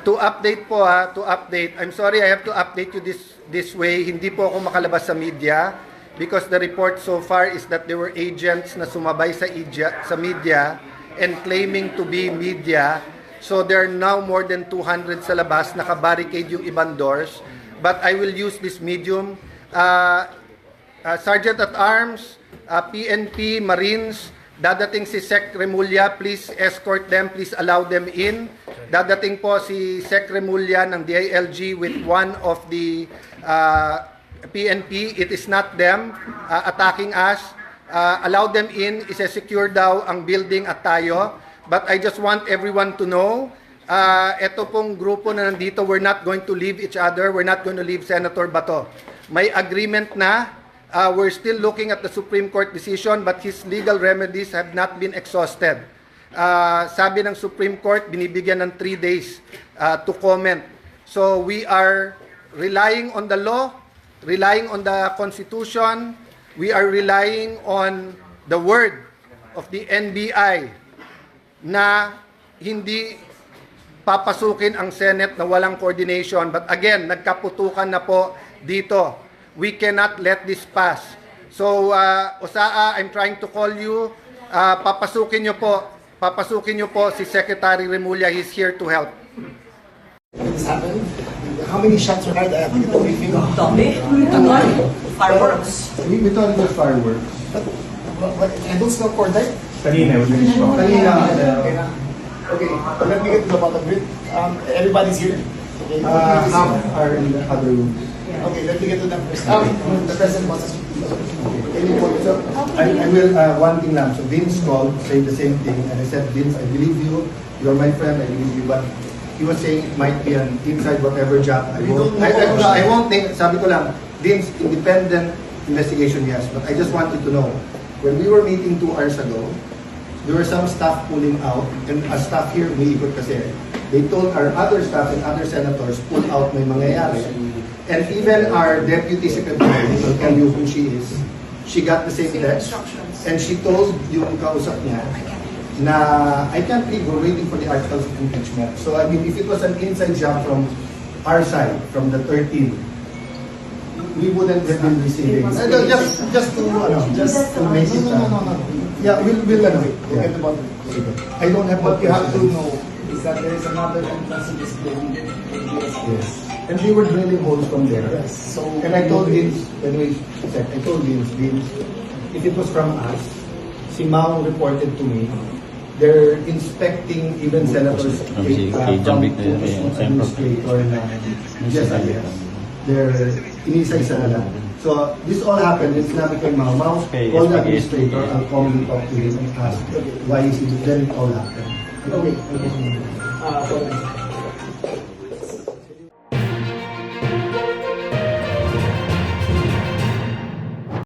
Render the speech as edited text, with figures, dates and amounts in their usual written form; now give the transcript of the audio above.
To update po to update. I'm sorry, I have to update you this way. Hindi po ako makalabas sa media because the report so far is that there were agents na sumabay sa media and claiming to be media. So there are now more than 200 sa labas, naka-barricade yung ibang doors. But I will use this medium. Sergeant at Arms, PNP, Marines, dadating si Sec Remulla, please escort them, please allow them in. Dadating po si Sec Remulla ng DILG with one of the PNP. It is not them attacking us. Allow them in, isa-secure daw ang building at tayo. But I just want everyone to know, ito pong grupo na nandito, we're not going to leave each other, we're not going to leave Senator Bato. May agreement na. We're still looking at the Supreme Court decision, but his legal remedies have not been exhausted. Sabi ng Supreme Court, binibigyan ng 3 days to comment. So we are relying on the law, relying on the Constitution, we are relying on the word of the NBI na hindi papasukin ang Senate na walang coordination. But again, nagkaputukan na po dito. We cannot let this pass. So, Osaa, I'm trying to call you. Papasukin nyo po si Secretary Remulla. He's here to help. This happened. How many shots were heard? I think it's briefing. Fireworks. We thought it was fireworks. But I don't smell cordite. Kanina. Okay, let me get to the bottom of it. Everybody's here. Okay, Half are in the other room. okay, let me get to them first. The president wants us to So, I will, one thing lang. So Vince called, saying the same thing. And I said, Vince, I believe you. You're my friend, I believe you. But he was saying it might be an inside whatever job. I won't think, sabi ko lang, Vince, independent investigation, yes. But I just wanted to know, when we were meeting 2 hours ago, there were some staff pulling out. And a staff here, umiikot kasi. They told our other staff and other senators, pull out, may mangyayari. And even our deputy secretary, will tell you who she is, she got the same text. And she told yung kausap niya na, I can't believe we're waiting for the articles of impeachment. So I mean, if it was an inside job from our side, from the 13, we wouldn't have been receiving. Just to make it. No. Yeah, we'll We'll get the bottom. I don't have What what you have to know is that there is another entrance to this building. Yes. And we were drilling holes from there. Yes. So And I told Vince, anyway, I told Vince, if it was from us, si Mao reported to me, they're inspecting even senators from administrator na yes, they're inisa-isa na lang. So this all happened, it's not kay Mao. Mao called the administrator, I'll call him, talk to him and ask why is it, then it all happened. okay.